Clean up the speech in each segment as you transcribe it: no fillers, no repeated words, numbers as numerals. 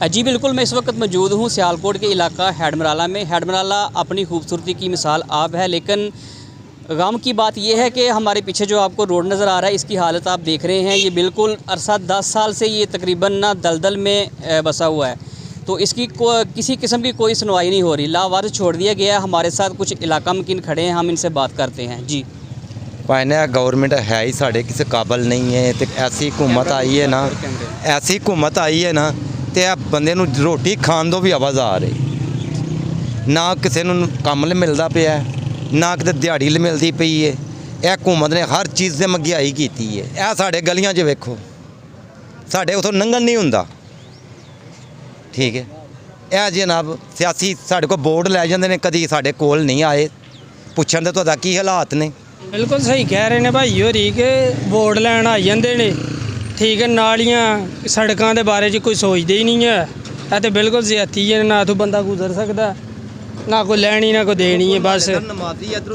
जी बिल्कुल, मैं इस वक्त मौजूद हूँ सियालकोट के इलाका हैडमराला में। हैडमराला अपनी खूबसूरती की मिसाल आप है, लेकिन गम की बात यह है कि हमारे पीछे जो आपको रोड नज़र आ रहा है, इसकी हालत आप देख रहे हैं। ये बिल्कुल अरसा 10 साल से ये तकरीबन ना दलदल में बसा हुआ है, तो इसकी किसी किस्म की कोई सुनवाई नहीं हो रही, लावारिस छोड़ दिया गया है। हमारे साथ कुछ इलाका मकीन खड़े हैं, हम इनसे बात करते हैं। जी भाई गवर्नमेंट है ही साढ़े किसी काबल नहीं है, तो ऐसी हुकूमत आई है ना, ऐसी हुकूमत आई है ना, तो यह बंदे नूं रोटी खाण दो भी आवाज़ आ रही ना, किसी नूं काम मिलता पिया ना, किते दिहाड़ी मिलती पई है। यह हुकूमत ने हर चीज़ से महंगाई की है। यह साढ़े गलियां 'च वेखो, साढ़े उतों लंघन नहीं हुंदा, ठीक है। यह जनाब सियासी साढ़े को बोर्ड लै जांदे ने, कदी साढ़े कोल नहीं आए पुछण दे तुहाडा की हालात ने। बिल्कुल सही कह रहे हैं भाई होरी के वोट लैन आ जाते हैं, ठीक है। नालियां सड़कों के बारे कोई सोचते ही नहीं है, यह तो बिल्कुल ज्यादती है। ना तो बंदा गुजर सकता, ना कोई लैनी ना कोई देनी है, बस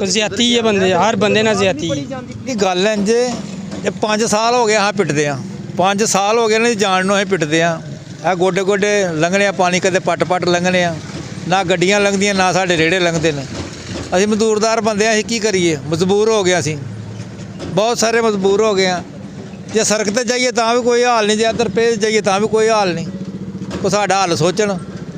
ज्यादती है बंदे, हर बंदे ना ज्यादती है। गल है जे 5 साल हो गए हाँ पिटदे आ, 5 साल हो गए ना जान नूं पिटदे आ। आ गोडे गोडे लंघने पानी, कदे पट पट लंघने, ना गड्डियां लंघदियां ना साडे रेड़े लंघते हैं। असीं मजदूरदार बंदे असीं की करिए, मजबूर हो गए, असीं बहुत सारे मजबूर हो गए हैं। जे सड़क ते जाइए तां भी कोई हाल नहीं, जे इधर पेज जाइए तां भी कोई हाल नहीं, कोई साडा हाल सोचण।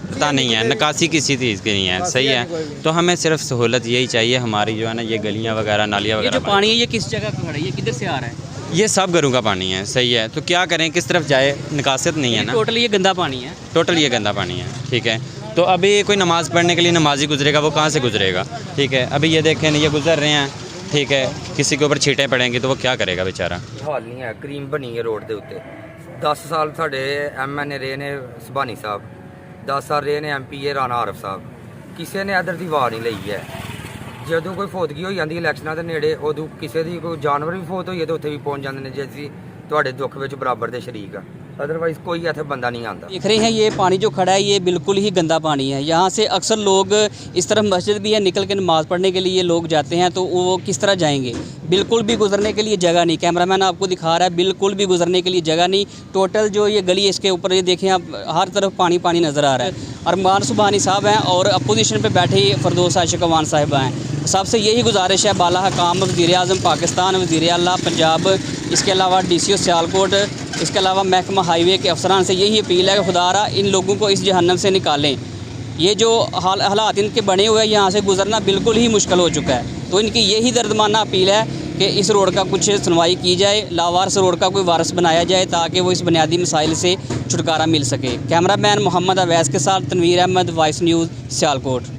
पता नहीं है, निकासी किसी चीज़ की नहीं है, सही है। तो हमें सिर्फ सहूलत यही चाहिए हमारी, जो है ना, ये गलियां वगैरह नालियाँ वगैरह। ये जो पानी है ये किस जगह खड़ा है, ये किधर से आ रहा है? ये सब घरों का पानी है, सही है। तो क्या करें, किस तरफ जाए, निकासियत नहीं है ना। टोटल ये गंदा पानी है, टोटल ये गंदा पानी है, ठीक है। तो अभी कोई नमाज़ पढ़ने के लिए नमाजी गुजरेगा, वो कहाँ से गुजरेगा, ठीक है। अभी ये देखें ये गुजर रहे हैं, ठीक है, किसी के ऊपर छींटें पड़ेंगी तो वो क्या करेगा बेचारा। हाल नहीं है, क्रीम बनी है रोड के उत्ते। 10 साल साढ़े MN रहे ने सुभानी साहब, 10 साल रहे ने MP राणा आरफ साहब, किसी ने इधर की वार नहीं ली है। ਜਦੋਂ ਕੋਈ ਫੋਤਗੀ ਹੋ ਜਾਂਦੀ ਇਲੈਕਸ਼ਨਾਂ ਦੇ ਨੇੜੇ, ਉਦੋਂ ਕਿਸੇ ਦੀ ਕੋਈ ਜਾਨਵਰ ਵੀ ਫੋਤ ਹੋਈ ਹੈ ਤਾਂ ਉੱਥੇ ਵੀ ਪਹੁੰਚ ਜਾਂਦੇ ਨੇ, ਜੇ ਅਸੀਂ ਤੁਹਾਡੇ ਦੁੱਖ ਵਿੱਚ ਬਰਾਬਰ ਦੇ ਸ਼ਰੀਕ ਆ। अदरवाइज कोई ऐसे बंदा नहीं आता। देख रहे हैं ये पानी जो खड़ा है ये बिल्कुल ही गंदा पानी है। यहाँ से अक्सर लोग, इस तरफ मस्जिद भी है, निकल के नमाज़ पढ़ने के लिए लोग जाते हैं, तो वो किस तरह जाएंगे? बिल्कुल भी गुजरने के लिए जगह नहीं। कैमरामैन आपको दिखा रहा है, बिल्कुल भी गुजरने के लिए जगह नहीं। टोटल जो ये गली है इसके ऊपर ये देखें आप, हर तरफ पानी पानी नज़र आ रहा है। अरमान सुबहानी साहब हैं और अपोजिशन पर बैठे फरदौस आशिक अवान साहिबा हैं। सबसे यही गुजारिश है, बाला हकाम वज़ीर आज़म पाकिस्तान, वज़ीर आला पंजाब, इसके अलावा DCO सियालकोट, इसके अलावा महकमा हाईवे के अफसरान से यही अपील है कि खुदारा इन लोगों को इस जहन्नम से निकालें। ये जो हालात इनके बने हुए हैं, यहाँ से गुजरना बिल्कुल ही मुश्किल हो चुका है। तो इनकी यही दर्दमाना अपील है कि इस रोड का कुछ सुनवाई की जाए, लावारिस रोड का कोई वारिस बनाया जाए, ताकि वो इस बुनियादी मसाइल से छुटकारा मिल सके। कैमरामैन मोहम्मद अवैस के साथ तनवीर अहमद, वॉइस न्यूज़ सियालकोट।